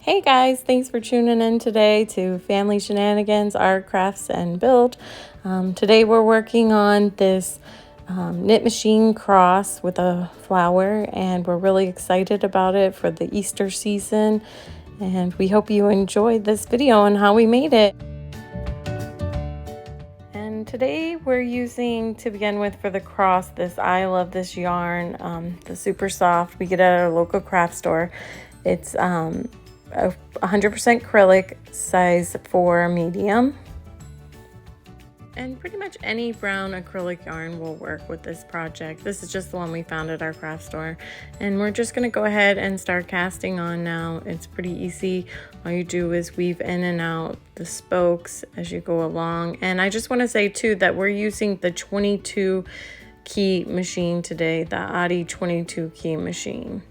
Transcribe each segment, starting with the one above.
Hey guys, thanks for tuning in today to Family Shenanigans, Art, Crafts, and Build. Today we're working on this knit machine cross with a flower, and we're really excited about it for the Easter season. And we hope you enjoyed this video on how we made it. And today we're using, to begin with, for the cross, this I Love This yarn, the super soft. We get it at our local craft store. It's 100% acrylic, size 4 medium. And pretty much any brown acrylic yarn will work with this project. This is just the one we found at our craft store. And we're just gonna go ahead and start casting on now. It's pretty easy. All you do is weave in and out the spokes as you go along. And I just wanna say too that we're using the 22 key machine today, the Adi 22 key machine.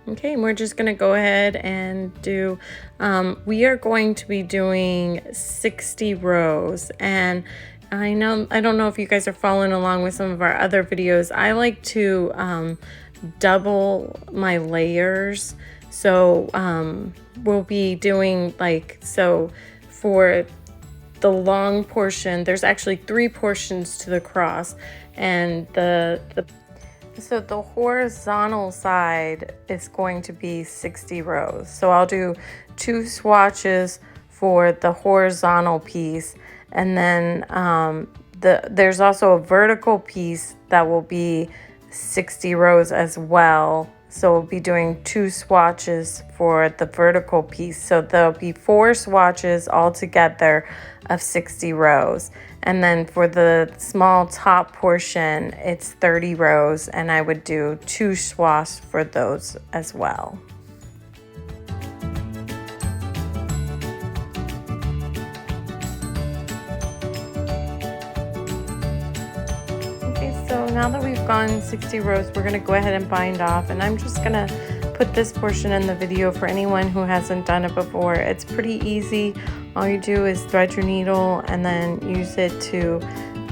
Okay, and we're just gonna go ahead and do, we are going to be doing 60 rows. And I don't know if you guys are following along with some of our other videos. I like to double my layers. So we'll be doing so for the long portion, there's actually 3 portions to the cross, and so the horizontal side is going to be 60 rows. So I'll do 2 swatches for the horizontal piece, and then there's also a vertical piece that will be 60 rows as well. So we'll be doing 2 swatches for the vertical piece. So there'll be 4 swatches altogether of 60 rows. And then for the small top portion, it's 30 rows, and I would do 2 swatches for those as well. Okay, so now that we've gone 60 rows, we're gonna go ahead and bind off, and I'm just gonna put this portion in the video for anyone who hasn't done it before. It's pretty easy. All you do is thread your needle and then use it to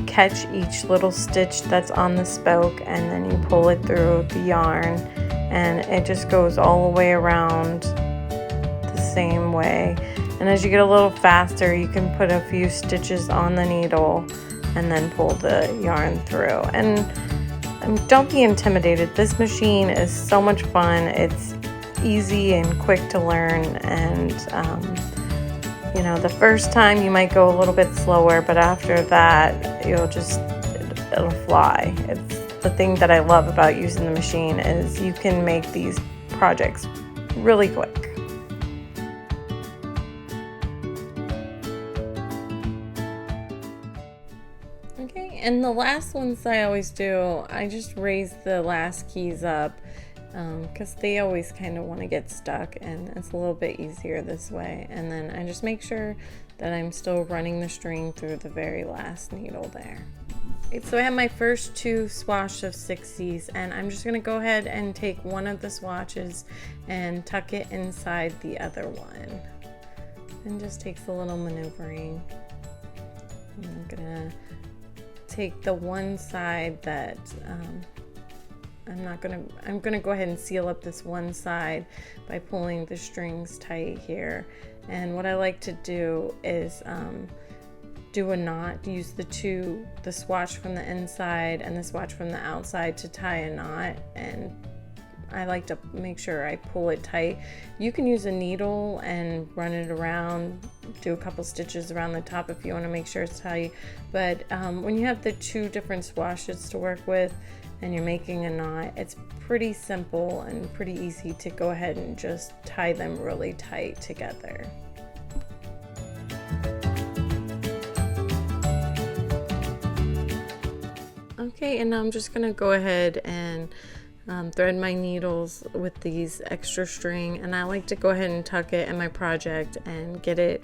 catch each little stitch that's on the spoke, and then you pull it through the yarn, and it just goes all the way around the same way. And as you get a little faster, you can put a few stitches on the needle and then pull the yarn through. And don't be intimidated. This machine is so much fun. It's easy and quick to learn, and you know, the first time you might go a little bit slower, but after that it'll fly. It's the thing that I love about using the machine is you can make these projects really quick. Okay, and the last ones I always do, I just raise the last keys up because they always kind of want to get stuck, and it's a little bit easier this way. And then I just make sure that I'm still running the string through the very last needle there. So I have my first 2 swatches of 60s, and I'm just going to go ahead and take one of the swatches and tuck it inside the other one. And just takes a little maneuvering. I'm going to take the one side that I'm gonna go ahead and seal up this one side by pulling the strings tight here. And what I like to do is do a knot, use the swatch from the inside and the swatch from the outside to tie a knot, and I like to make sure I pull it tight. You can use a needle and run it around, do a couple stitches around the top if you want to make sure it's tight. But when you have the 2 different swatches to work with and you're making a knot, it's pretty simple and pretty easy to go ahead and just tie them really tight together. Okay, and now I'm just gonna go ahead and thread my needles with these extra string, and I like to go ahead and tuck it in my project and get it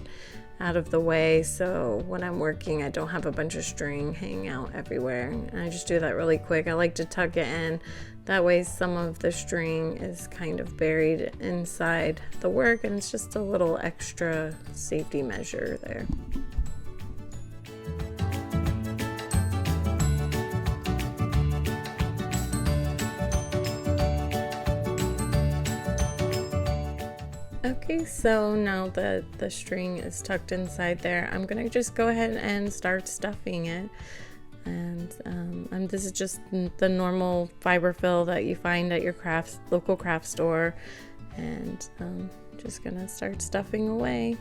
out of the way, so when I'm working I don't have a bunch of string hanging out everywhere. And I just do that really quick. I like to tuck it in, that way some of the string is kind of buried inside the work, and it's just a little extra safety measure there. Okay, so now that the string is tucked inside there, I'm gonna just go ahead and start stuffing it. And this is just the normal fiber fill that you find at your local craft store. And just gonna start stuffing away.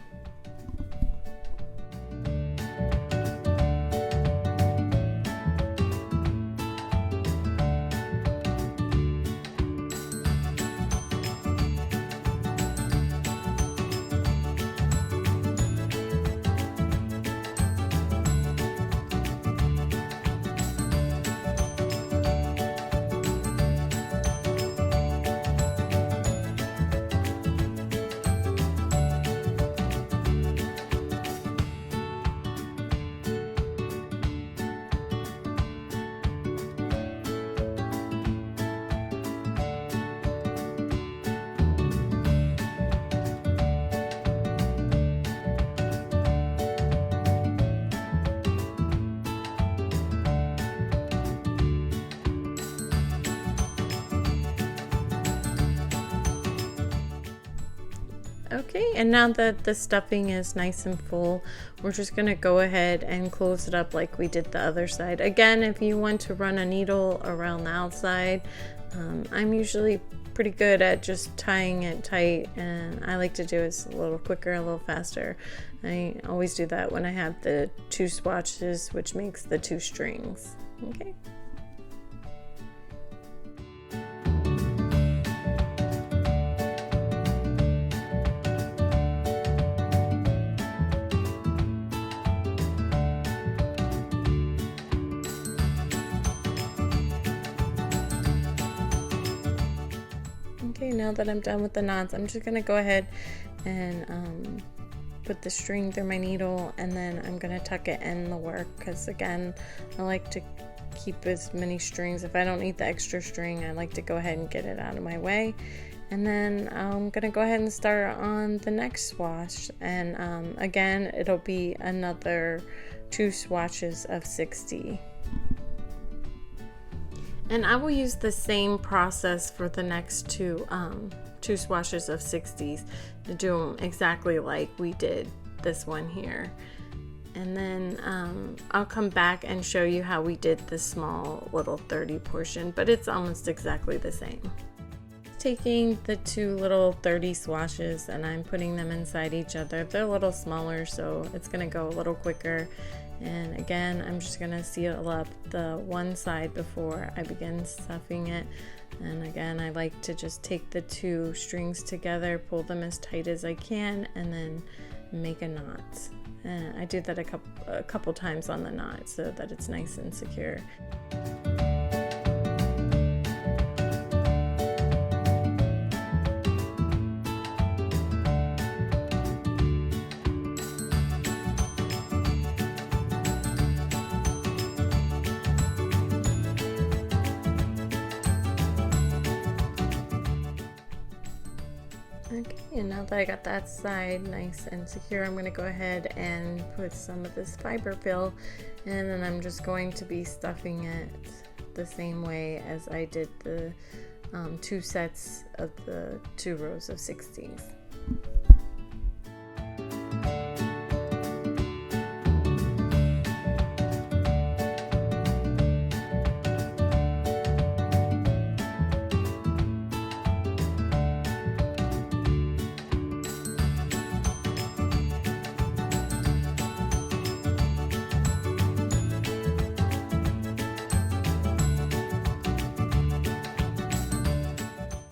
Okay, and now that the stuffing is nice and full, we're just gonna go ahead and close it up like we did the other side. Again, if you want to run a needle around the outside, I'm usually pretty good at just tying it tight, and I like to do it a little quicker, a little faster. I always do that when I have the 2 swatches, which makes the 2 strings. Okay. Okay, now that I'm done with the knots, I'm just gonna go ahead and put the string through my needle, and then I'm gonna tuck it in the work, because again, I like to keep as many strings. If I don't need the extra string, I like to go ahead and get it out of my way. And then I'm gonna go ahead and start on the next swatch, and again, it'll be another 2 swatches of 60. And I will use the same process for the next two swatches of 60s to do them exactly like we did this one here. And then I'll come back and show you how we did the small little 30 portion, but it's almost exactly the same. Taking the 2 little 30 swatches and I'm putting them inside each other. They're a little smaller, so it's gonna go a little quicker. And again, I'm just gonna seal up the one side before I begin stuffing it. And again, I like to just take the 2 strings together, pull them as tight as I can, and then make a knot. And I do that a couple times on the knot so that it's nice and secure. Okay, and now that I got that side nice and secure, I'm going to go ahead and put some of this fiber fill, and then I'm just going to be stuffing it the same way as I did the 2 sets of the 2 rows of 60s.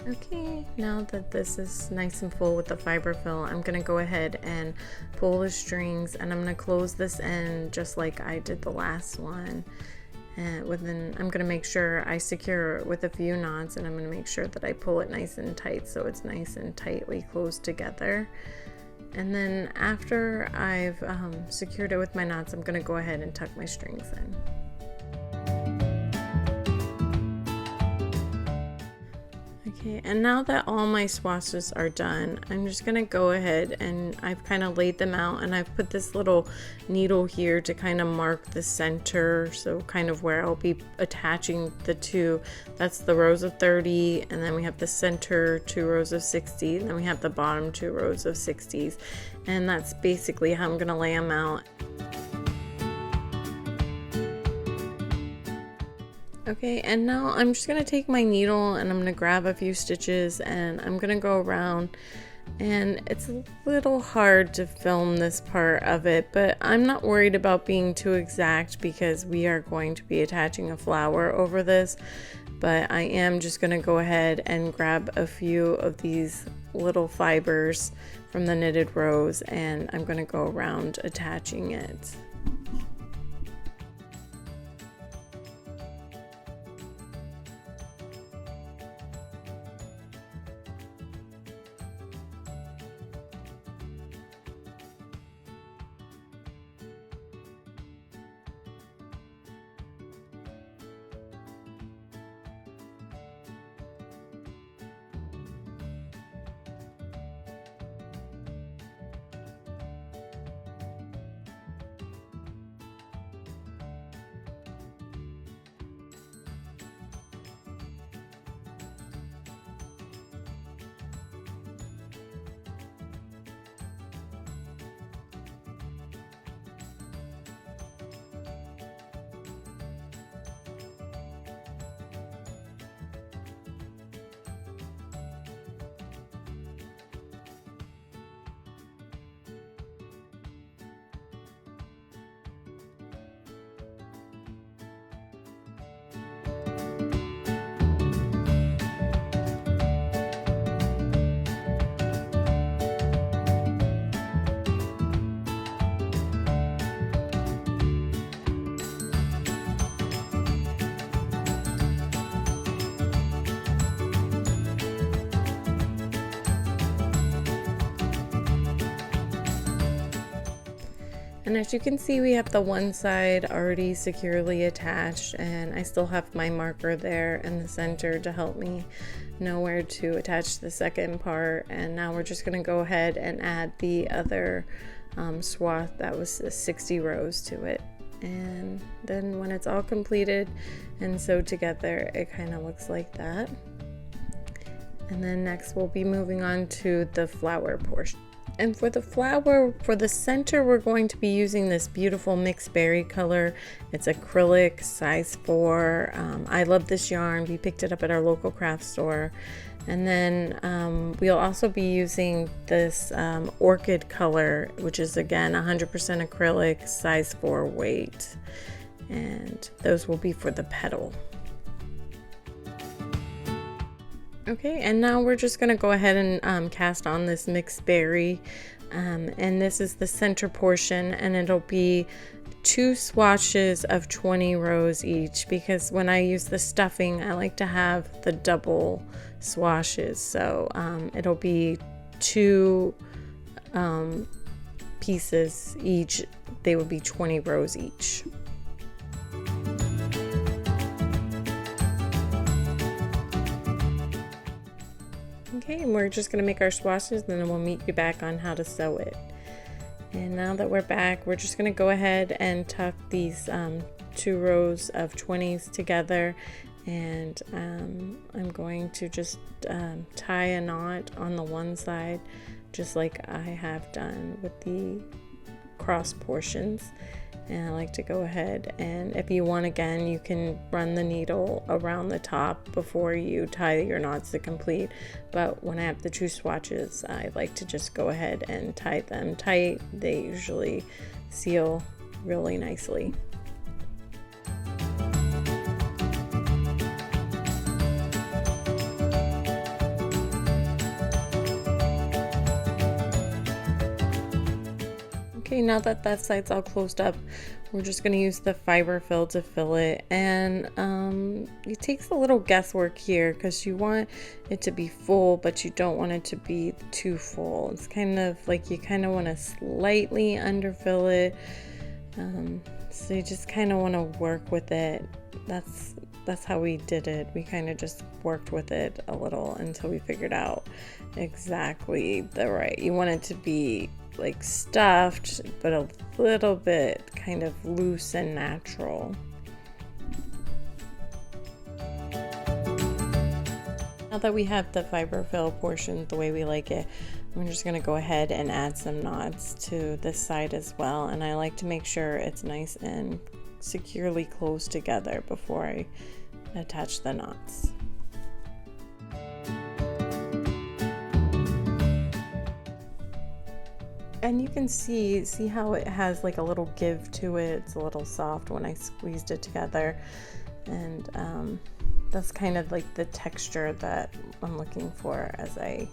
Okay, now that this is nice and full with the fiber fill, I'm going to go ahead and pull the strings, and I'm going to close this end just like I did the last one. And I'm going to make sure I secure it with a few knots, and I'm going to make sure that I pull it nice and tight so it's nice and tightly closed together. And then after I've secured it with my knots, I'm going to go ahead and tuck my strings in. Okay, and now that all my swatches are done, I'm just gonna go ahead and I've kind of laid them out, and I've put this little needle here to kind of mark the center, so kind of where I'll be attaching the two. That's the rows of 30, and then we have the center 2 rows of 60, and then we have the bottom 2 rows of 60s, and that's basically how I'm gonna lay them out. Okay, and now I'm just gonna take my needle and I'm gonna grab a few stitches and I'm gonna go around, and it's a little hard to film this part of it, but I'm not worried about being too exact because we are going to be attaching a flower over this. But I am just gonna go ahead and grab a few of these little fibers from the knitted rows and I'm gonna go around attaching it. And as you can see, we have the one side already securely attached, and I still have my marker there in the center to help me know where to attach the second part. And now we're just going to go ahead and add the other swath that was 60 rows to it. And then when it's all completed and sewed together, it kind of looks like that. And then next we'll be moving on to the flower portion. And for the flower, for the center, we're going to be using this beautiful mixed berry color. It's acrylic, size 4. I love this yarn. We picked it up at our local craft store. And then we'll also be using this orchid color, which is again 100% acrylic, size 4 weight. And those will be for the petal. Okay, and now we're just going to go ahead and cast on this mixed berry, and this is the center portion, and it'll be 2 swatches of 20 rows each, because when I use the stuffing I like to have the double swatches, so it'll be 2 pieces each. They would be 20 rows each. Okay, and we're just going to make our swatches, and then we'll meet you back on how to sew it. And now that we're back, we're just going to go ahead and tuck these 2 rows of 20s together, and I'm going to just tie a knot on the one side, just like I have done with the cross portions. And I like to go ahead, and if you want, again, you can run the needle around the top before you tie your knots to complete, but when I have the 2 swatches, I like to just go ahead and tie them tight. They usually seal really nicely. Okay, now that that side's all closed up, we're just going to use the fiber fill to fill it, and it takes a little guesswork here because you want it to be full, but you don't want it to be too full. It's kind of like you kind of want to slightly underfill it, so you just kind of want to work with it. That's that's how we did it. We kind of just worked with it a little until we figured out exactly the right. You want it to be like stuffed, but a little bit kind of loose and natural. Now that we have the fiber fill portion the way we like it, I'm just going to go ahead and add some knots to this side as well. And I like to make sure it's nice and securely close together before I attach the knots. And you can see how it has like a little give to it. It's a little soft when I squeezed it together. And that's kind of like the texture that I'm looking for as I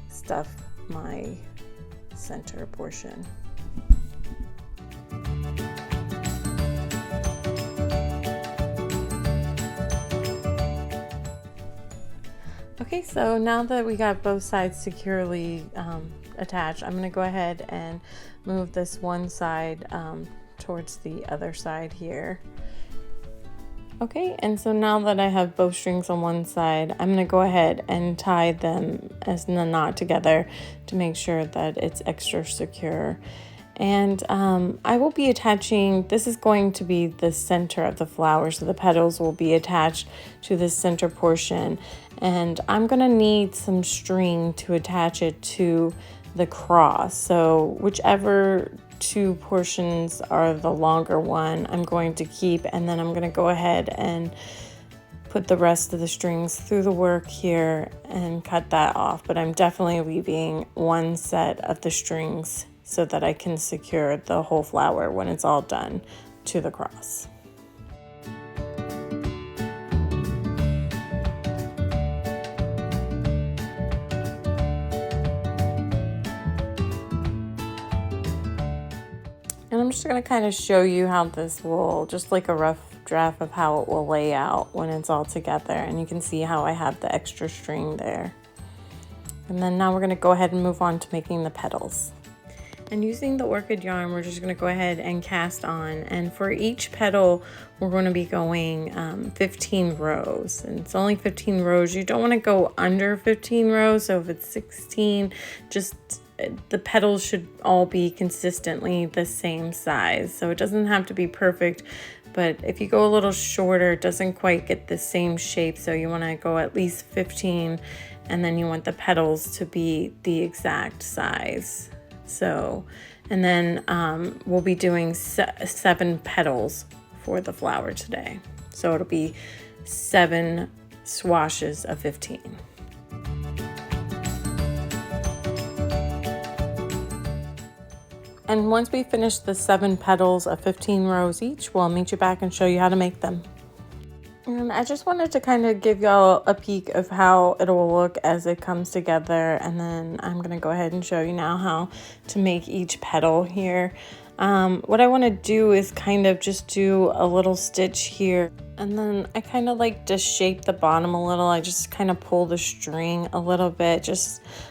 stuff my center portion. Okay, so now that we got both sides securely attached, I'm going to go ahead and move this one side towards the other side here. Okay, and so now that I have both strings on one side, I'm going to go ahead and tie them as a knot together to make sure that it's extra secure. And I will be attaching, this is going to be the center of the flower, so the petals will be attached to this center portion. And I'm going to need some string to attach it to the cross. So whichever two portions are the longer one, I'm going to keep, and then I'm going to go ahead and put the rest of the strings through the work here and cut that off. But I'm definitely leaving one set of the strings so that I can secure the whole flower when it's all done to the cross. And I'm just going to kind of show you how this will, just like a rough draft of how it will lay out when it's all together. And you can see how I have the extra string there. And then now we're going to go ahead and move on to making the petals. And using the orchid yarn, we're just going to go ahead and cast on. And for each petal, we're going to be going 15 rows. And it's only 15 rows. You don't want to go under 15 rows. So if it's 16, just the petals should all be consistently the same size. So it doesn't have to be perfect, but if you go a little shorter, it doesn't quite get the same shape. So you want to go at least 15, and then you want the petals to be the exact size. So, and then we'll be doing 7 petals for the flower today. So it'll be 7 swatches of 15. And once we finish the 7 petals of 15 rows each, we'll meet you back and show you how to make them. And I just wanted to kind of give y'all a peek of how it will look as it comes together. And then I'm going to go ahead and show you now how to make each petal here. What I want to do is kind of just do a little stitch here. And then I kind of like to shape the bottom a little. I just kind of pull the string a little bit.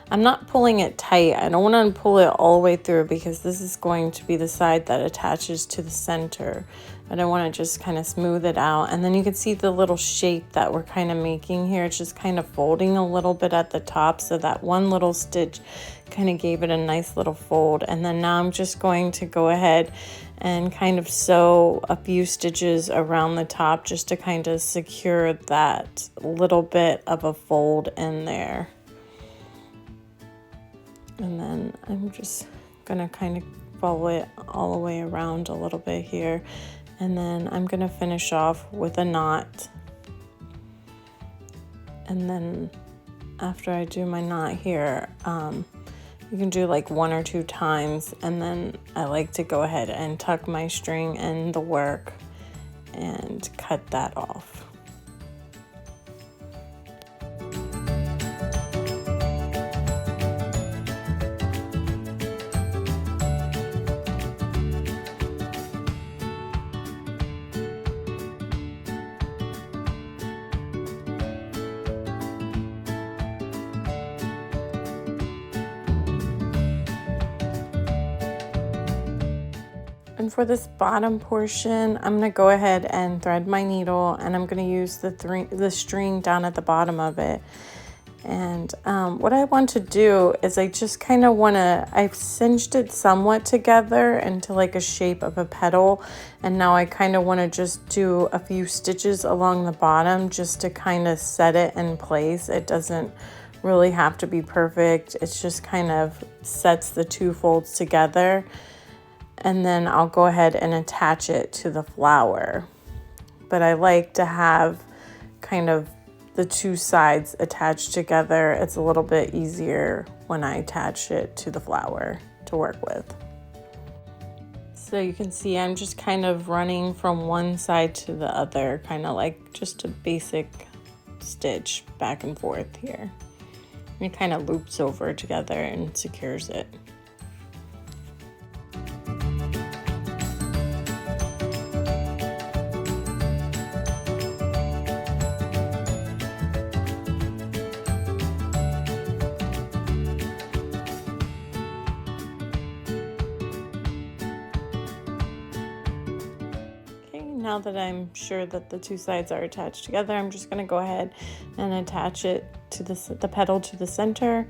I'm not pulling it tight. I don't want to pull it all the way through because this is going to be the side that attaches to the center. But I want to just kind of smooth it out. And then you can see the little shape that we're kind of making here. It's just kind of folding a little bit at the top, so that one little stitch kind of gave it a nice little fold. And then now I'm just going to go ahead and kind of sew a few stitches around the top just to kind of secure that little bit of a fold in there. And then I'm just gonna kind of follow it all the way around a little bit here. And then I'm gonna finish off with a knot. And then after I do my knot here, you can do like 1 or 2 times, and then I like to go ahead and tuck my string in the work and cut that off. And And for this bottom portion, I'm going to go ahead and thread my needle, and I'm going to use the string down at the bottom of it. And what I want to do is I just kind of want to, I've cinched it somewhat together into like a shape of a petal. And now I kind of want to just do a few stitches along the bottom just to kind of set it in place. It doesn't really have to be perfect. It's just kind of sets the two folds together. And then I'll go ahead and attach it to the flower. But I like to have kind of the two sides attached together. It's a little bit easier when I attach it to the flower to work with. So you can see I'm just kind of running from one side to the other, kind of like just a basic stitch back and forth here. And it kind of loops over together and secures it. Now that I'm sure that the two sides are attached together, I'm just going to go ahead and attach it to the petal to the center,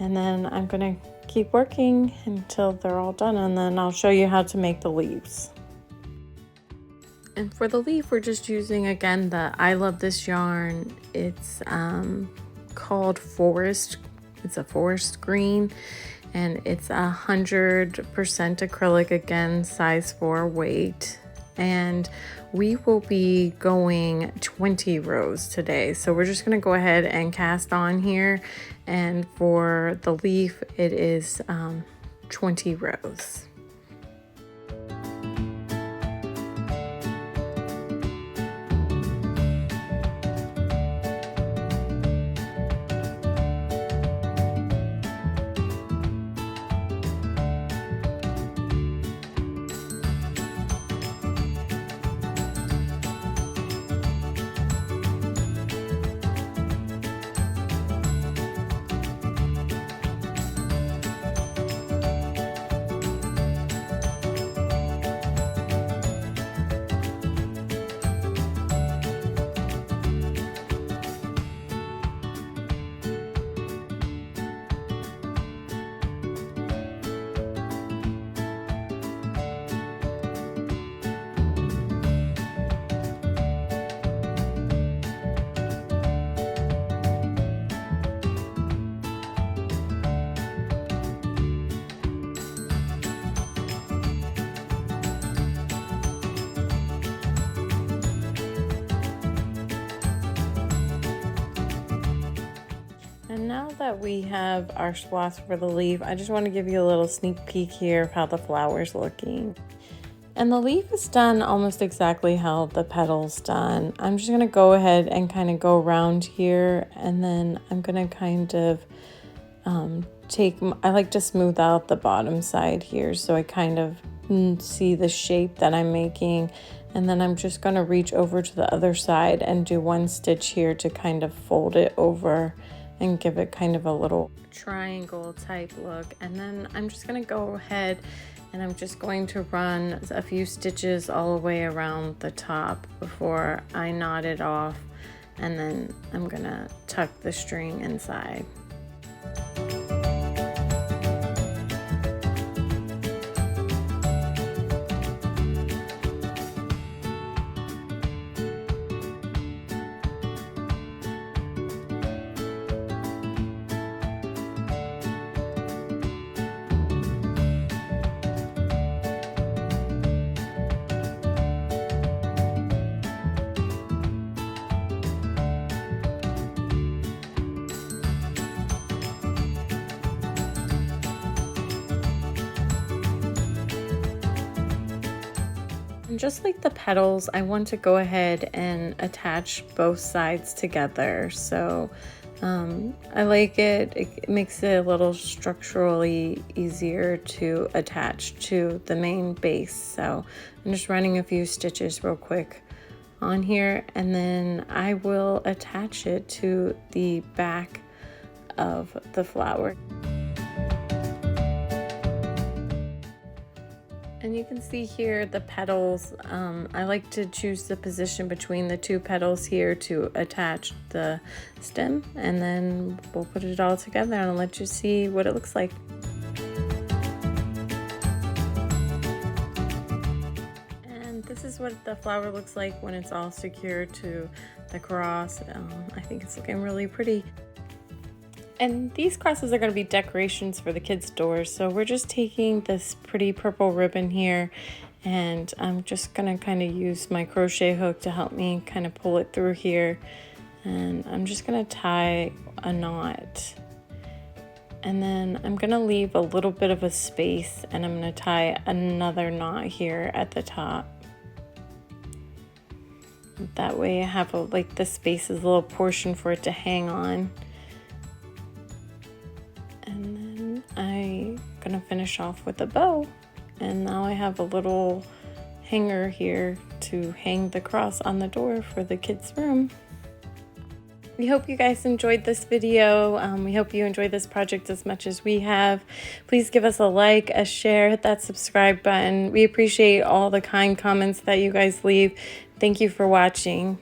and then I'm going to keep working until they're all done, and then I'll show you how to make the leaves. And for the leaf, we're just using again the I Love This yarn. It's called Forest. It's a forest green, and it's 100% acrylic, again size 4 weight. And we will be going 20 rows today, so we're just going to go ahead and cast on here, and for the leaf it is 20 rows. And now that we have our swaths for the leaf, I just want to give you a little sneak peek here of how the flower's looking. And the leaf is done almost exactly how the petal's done. I'm just going to go ahead and kind of go around here, and then I'm going to kind of I like to smooth out the bottom side here so I kind of see the shape that I'm making. And then I'm just going to reach over to the other side and do one stitch here to kind of fold it over and give it kind of a little triangle type look. And then I'm just going to go ahead and I'm just going to run a few stitches all the way around the top before I knot it off, and then I'm going to tuck the string inside. And just like the petals, I want to go ahead and attach both sides together. So I like it. It makes it a little structurally easier to attach to the main base. So I'm just running a few stitches real quick on here, and then I will attach it to the back of the flower. And you can see here the petals. I like to choose the position between the two petals here to attach the stem, and then we'll put it all together and I'll let you see what it looks like. And this is what the flower looks like when it's all secured to the cross. I think it's looking really pretty. And these crosses are going to be decorations for the kids' doors. So we're just taking this pretty purple ribbon here, and I'm just going to kind of use my crochet hook to help me kind of pull it through here. And I'm just going to tie a knot. And then I'm going to leave a little bit of a space, and I'm going to tie another knot here at the top. That way I have like the space is a little portion for it to hang on. And then I'm gonna finish off with a bow. And now I have a little hanger here to hang the cross on the door for the kids' room. We hope you guys enjoyed this video. We hope you enjoyed this project as much as we have. Please give us a like, a share, hit that subscribe button. We appreciate all the kind comments that you guys leave. Thank you for watching.